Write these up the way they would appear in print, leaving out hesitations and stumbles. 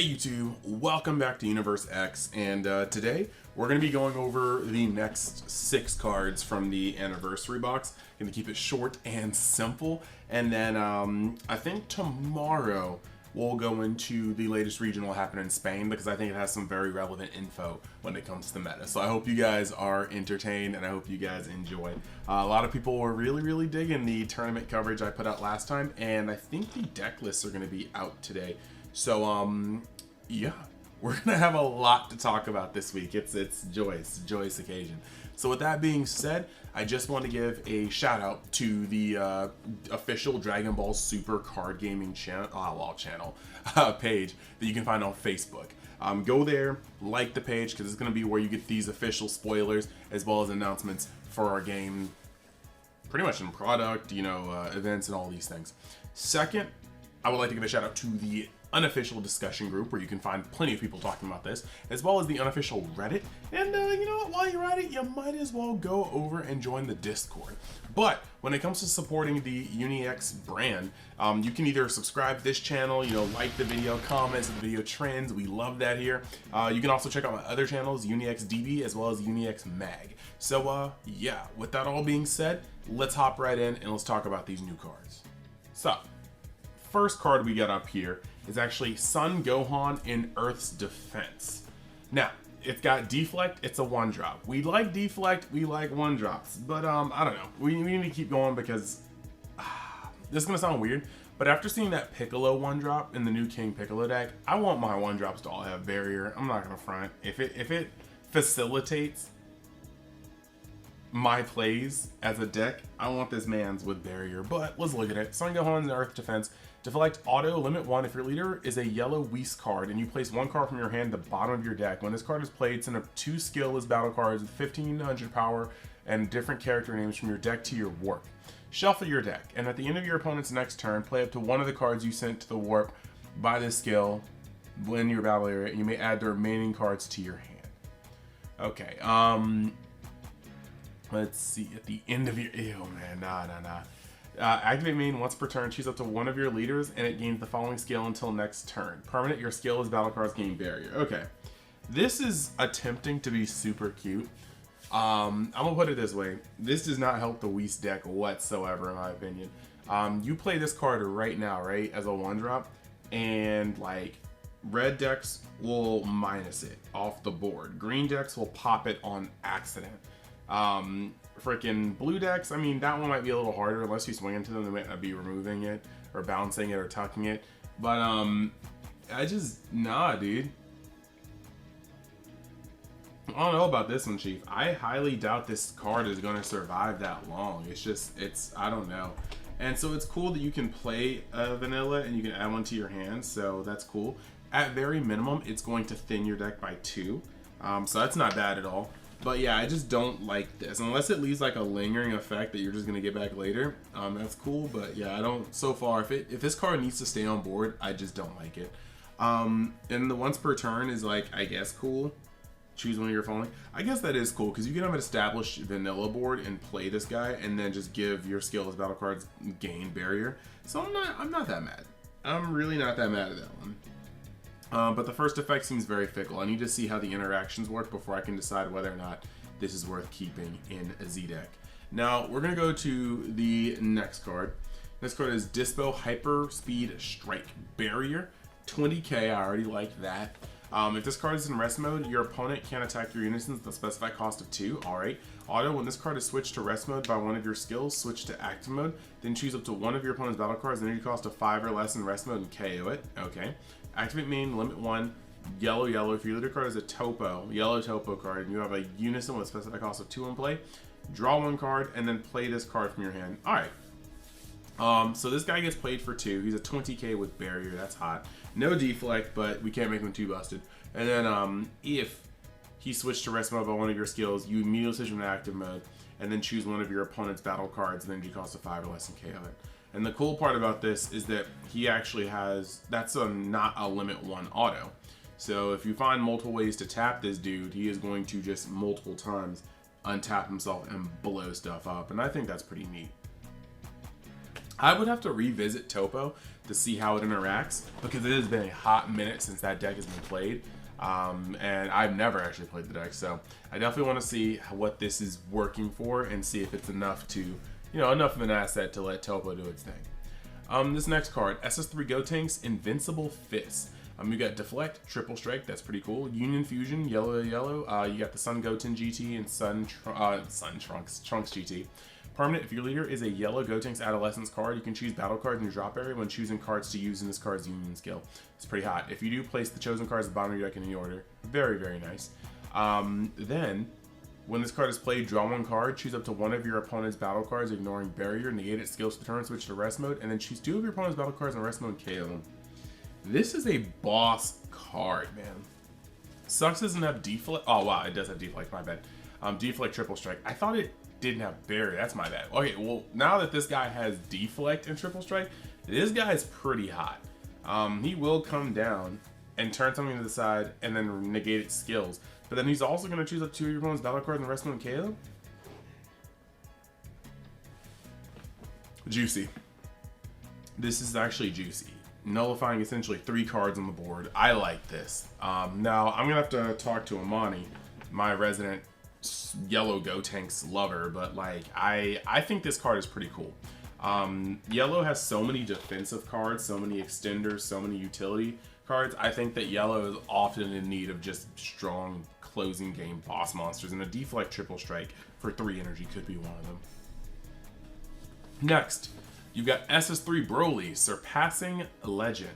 Hey YouTube, welcome back to Universe X, and today we're going to be going over the next 6 cards from the anniversary box. Going to keep it short and simple, and then I think tomorrow we'll go into the latest regional happening in Spain, because I think it has some very relevant info when it comes to the meta. So I hope you guys are entertained, and I hope you guys enjoy. A lot of people were really digging the tournament coverage I put out last time, and I think the deck lists are going to be out today. So, yeah, we're gonna have a lot to talk about this week. It's a joyous occasion. So with that being said, I just want to give a shout out to the official Dragon Ball Super card gaming channel page that you can find on Facebook. Go there, like the page, because it's gonna be where you get these official spoilers as well as announcements for our game, pretty much in product, events and all these things. Second, I would like to give a shout out to the unofficial discussion group, where you can find plenty of people talking about this, as well as the unofficial Reddit. And you know what, while you're at it, you might as well go over and join the Discord. But when it comes to supporting the UniX brand, you can either subscribe to this channel, like the video, comments on the video trends. We love that here. You can also check out my other channels, UniX DB as well as UniX Mag. So yeah, with that all being said, let's hop right in and let's talk about these new cards. So, first card we got up here is actually Sun Gohan in Earth's Defense. Now, it's got Deflect, it's a 1-drop. We like Deflect, we like 1-drops, but I don't know. We need to keep going because this is gonna sound weird, but after seeing that Piccolo 1-drop in the new King Piccolo deck, I want my 1-drops to all have barrier. I'm not gonna front. If it facilitates my plays as a deck, I want this man's with barrier. But let's look at it. Sun Gohan's Earth Defense. Deflect auto, limit 1. If your leader is a yellow Whis card and you place 1 card from your hand at the bottom of your deck, when this card is played, send up 2 skillless battle cards with 1500 power and different character names from your deck to your warp. Shuffle your deck, and at the end of your opponent's next turn, play up to 1 of the cards you sent to the warp by this skill in your battle area, and you may add the remaining cards to your hand. Okay, let's see, at the end of your, nah. Activate main once per turn, choose up to 1 of your leaders, and it gains the following skill until next turn. Permanent, your skill is battle cards gain barrier. Okay, this is attempting to be super cute. I'm gonna put it this way. This does not help the Whis deck whatsoever, in my opinion. You play this card right now, right, as a 1-drop, and like, red decks will minus it off the board. Green decks will pop it on accident. Freaking blue decks, I mean, that one might be a little harder. Unless you swing into them, they might not be removing it or bouncing it or tucking it. But nah, dude. I don't know about this one, Chief. I highly doubt this card is going to survive that long. I don't know. And so it's cool that you can play a vanilla and you can add 1 to your hand, so that's cool. At very minimum, it's going to thin your deck by 2. So that's not bad at all. But yeah, I just don't like this. Unless it leaves like a lingering effect that you're just going to get back later. That's cool, but yeah, I don't, so far, if this card needs to stay on board, I just don't like it. And the once per turn is like, I guess, cool. Choose one of your following. I guess that is cool, because you can have an established vanilla board and play this guy, and then just give your skill as battle cards gain barrier. So I'm not that mad. I'm really not that mad at that one. But the first effect seems very fickle. I need to see how the interactions work before I can decide whether or not this is worth keeping in a Z deck. Now, we're going to go to the next card. Next card is Dyspo Hyper Speed Strike Barrier. 20k, I already like that. If this card is in rest mode, your opponent can't attack your units at the specified cost of 2. Alright. Auto, when this card is switched to rest mode by one of your skills, switch to active mode. Then choose up to 1 of your opponent's battle cards, energy cost of 5 or less in rest mode, and KO it. Okay. Activate main, limit 1, yellow. If your leader card is a yellow topo card, and you have a unison with a specified cost of 2 in play, draw 1 card, and then play this card from your hand. Alright. So this guy gets played for 2. He's a 20k with barrier. That's hot. No deflect, but we can't make him too busted. And then if he switched to rest mode by 1 of your skills, you immediately switch him to active mode, and then choose 1 of your opponent's battle cards, and then you cost of 5 or less and KO it. And the cool part about this is that he actually has, that's not a limit 1 auto. So if you find multiple ways to tap this dude, he is going to just multiple times untap himself and blow stuff up. And I think that's pretty neat. I would have to revisit Topo to see how it interacts, because it has been a hot minute since that deck has been played. And I've never actually played the deck, so I definitely want to see what this is working for and see if it's enough to, enough of an asset to let Topo do its thing. This next card, SS3 Gotenks, Invincible Fist. You got Deflect, Triple Strike, that's pretty cool. Union Fusion, yellow. You got the Sun Goten GT and Trunks GT. Permanent, if your leader is a yellow Gotenks Adolescence card, you can choose battle cards in your drop area when choosing cards to use in this card's Union skill. It's pretty hot. If you do, place the chosen cards at the bottom of your deck in any order. Very, very nice. Then, when this card is played, draw one card, choose up to one of your opponent's battle cards, ignoring barrier, negate its skills for turn, switch to rest mode, and then choose two of your opponent's battle cards in rest mode, KO them. This is a boss card, man. Sucks doesn't have deflect. Oh wow, it does have deflect, my bad. Deflect, Triple Strike. I thought it didn't have barrier, that's my bad. Okay, well, now that this guy has deflect and Triple Strike, this guy is pretty hot. He will come down and turn something to the side and then negate its skills. But then he's also going to choose up two of your opponent's battle cards and rest mode and KO. Juicy. This is actually juicy. Nullifying essentially 3 cards on the board. I like this. Now, I'm going to have to talk to Anni, my resident yellow Gotenks lover, but like I think this card is pretty cool. Yellow has so many defensive cards, so many extenders, so many utility cards. I think that yellow is often in need of just strong closing game boss monsters, and a deflect Triple Strike for 3 energy could be one of them. Next, you've got SS3 Broly, Surpassing Legend.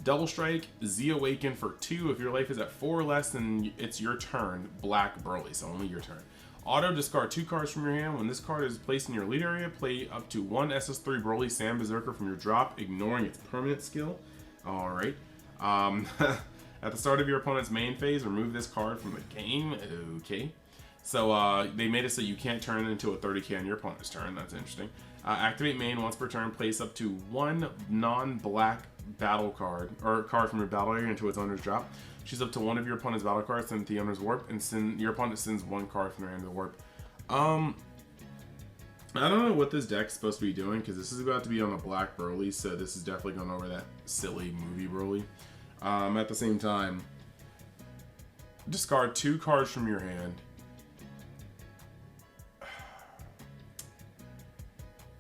Double Strike, Z Awaken for 2. If your life is at 4 or less, then it's your turn. Black Broly, so only your turn. Auto discard 2 cards from your hand. When this card is placed in your lead area, play up to 1 SS3 Broly Sand Berserker from your drop, ignoring its permanent skill. Alright. At the start of your opponent's main phase, remove this card from the game. Okay. So they made it so you can't turn it into a 30k on your opponent's turn. That's interesting. Activate main once per turn. Place up to 1 non-black battle card, or card from your battle area into its owner's drop. Choose up to 1 of your opponent's battle cards, send it to the owner's warp, and your opponent sends 1 card from their hand to the warp. I don't know what this deck's supposed to be doing, because this is about to be on a black Broly, so this is definitely going over that silly movie Broly. At the same time, discard 2 cards from your hand.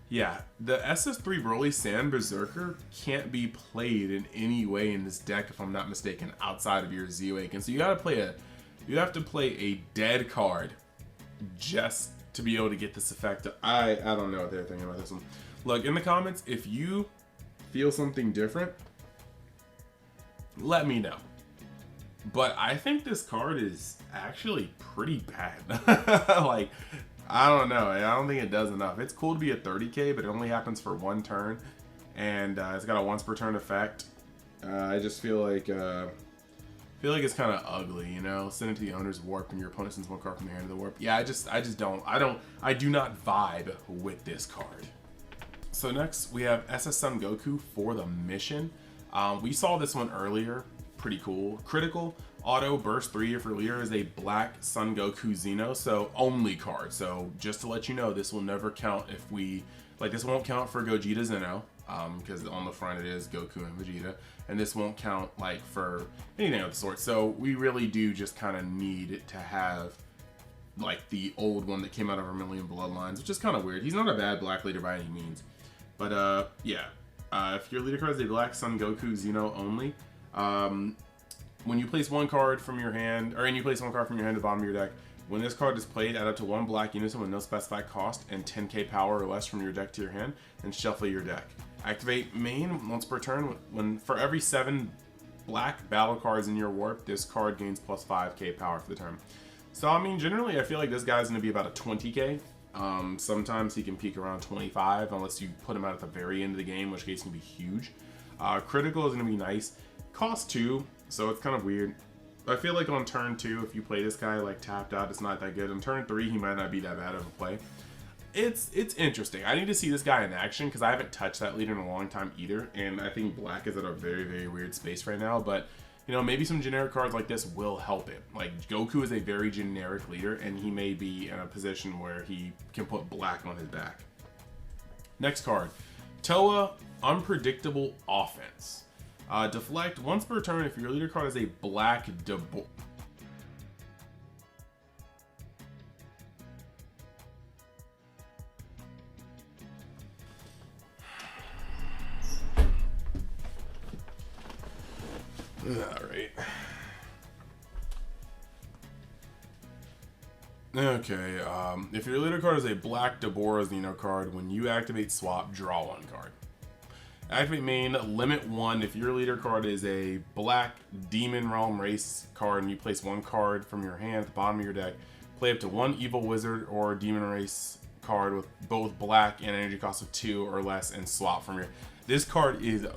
Yeah, the SS3 Broly Sand Berserker can't be played in any way in this deck, if I'm not mistaken, outside of your Z Awaken. So you have to play a dead card just to be able to get this effect. I don't know what they're thinking about this one. Look, in the comments, if you feel something different, let me know. But I think this card is actually pretty bad. Like, I don't know. I don't think it does enough. It's cool to be a 30k, but it only happens for 1 turn, and it's got a once per turn effect. I just feel like it's kind of ugly, you know. Send it to the owner's warp, and your opponent sends 1 card from their hand to the warp. Yeah, I do not vibe with this card. So next we have SS Sun Goku for the mission. We saw this one earlier. Pretty cool. Critical. Auto burst 3 if your leader is a black Sun Goku Xeno, so only card. So just to let you know, this will never count if we, like, this won't count for Gogeta Zeno, because on the front it is Goku and Vegeta, and this won't count like for anything of the sort. So we really do just kind of need to have like the old one that came out of Vermilion Bloodlines, which is kind of weird. He's not a bad black leader by any means, but yeah. If your leader card is a black Sun Goku Xeno only, when you place 1 card from your hand, or you place 1 card from your hand to the bottom of your deck, when this card is played, add up to 1 black unison with no specified cost and 10k power or less from your deck to your hand, and shuffle your deck. Activate main once per turn. When for every 7 black battle cards in your warp, this card gains plus 5k power for the turn. So I mean, generally, I feel like this guy's going to be about a 20k. Sometimes he can peak around 25, unless you put him out at the very end of the game, in which case he can be huge. Critical is going to be nice. Cost 2. So it's kind of weird. I feel like on turn 2, if you play this guy like tapped out, it's not that good. On turn 3, he might not be that bad of a play. It's interesting. I need to see this guy in action, because I haven't touched that leader in a long time either. And I think black is at a very, very weird space right now. But, you know, maybe some generic cards like this will help it. Like, Goku is a very generic leader, and he may be in a position where he can put black on his back. Next card. Toa, unpredictable offense. Deflect once per turn if your leader card is a black Debo. Alright. Okay, if your leader card is a black Deborah's Xeno card, when you activate swap, draw one card. Activate main, limit one. If your leader card is a black Demon Realm Race card and you place one card from your hand at the bottom of your deck, play up to one Evil Wizard or Demon Race card with both black and energy cost of 2 or less and swap from your... This card is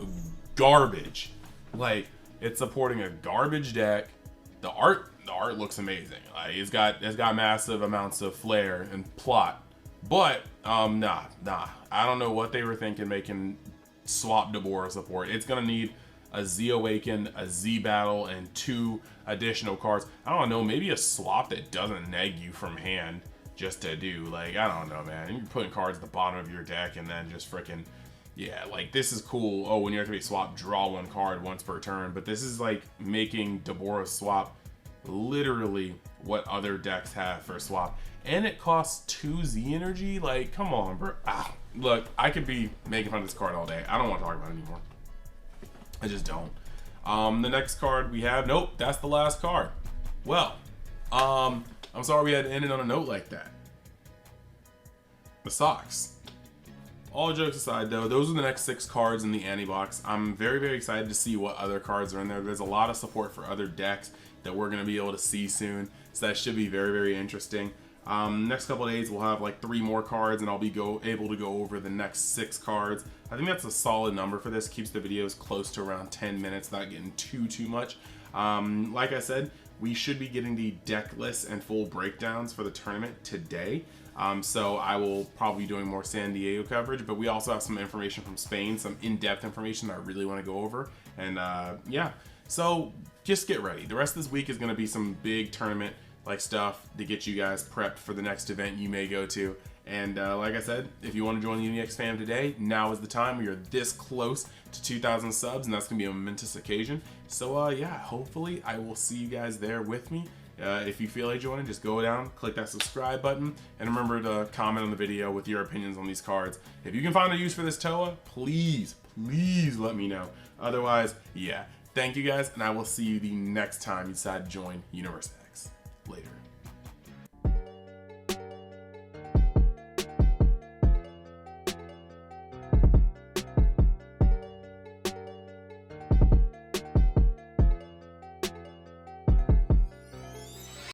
garbage. Like, it's supporting a garbage deck. The art looks amazing. Like, it's got massive amounts of flair and plot. But nah. I don't know what they were thinking making swap Deborah support. It's gonna need a Z Awaken, a Z Battle, and 2 additional cards. I don't know, maybe a swap that doesn't neg you from hand just to do, like, I don't know, man. You're putting cards at the bottom of your deck and then just freaking, yeah, like, this is cool. Oh, when you activate swap, draw one card once per turn. But this is like making Deborah swap literally what other decks have for swap. And it costs 2 Z energy. Like, come on, bro. Look, I could be making fun of this card all day. I don't want to talk about it anymore. I just don't. The next card we have, nope, that's the last card. Well, I'm sorry we had to end it on a note like that. The socks. All jokes aside, though, those are the next 6 cards in the Anni box. I'm very, very excited to see what other cards are in there. There's a lot of support for other decks that we're going to be able to see soon, so that should be very, very interesting. Next couple of days, we'll have like 3 more cards, and I'll be able to go over the next 6 cards. I think that's a solid number for this. Keeps the videos close to around 10 minutes, not getting too much. Like I said, we should be getting the deck lists and full breakdowns for the tournament today. So I will probably be doing more San Diego coverage, but we also have some information from Spain, some in-depth information that I really want to go over. And yeah, so just get ready. The rest of this week is going to be some big tournament like stuff to get you guys prepped for the next event you may go to. And like I said, if you want to join the UniX fam today, now is the time. We are this close to 2,000 subs, and that's going to be a momentous occasion. So yeah, hopefully I will see you guys there with me. If you feel like joining, just go down, click that subscribe button, and remember to comment on the video with your opinions on these cards. If you can find a use for this Toa, please let me know. Otherwise, yeah, thank you guys, and I will see you the next time you decide to join Universe X. Later.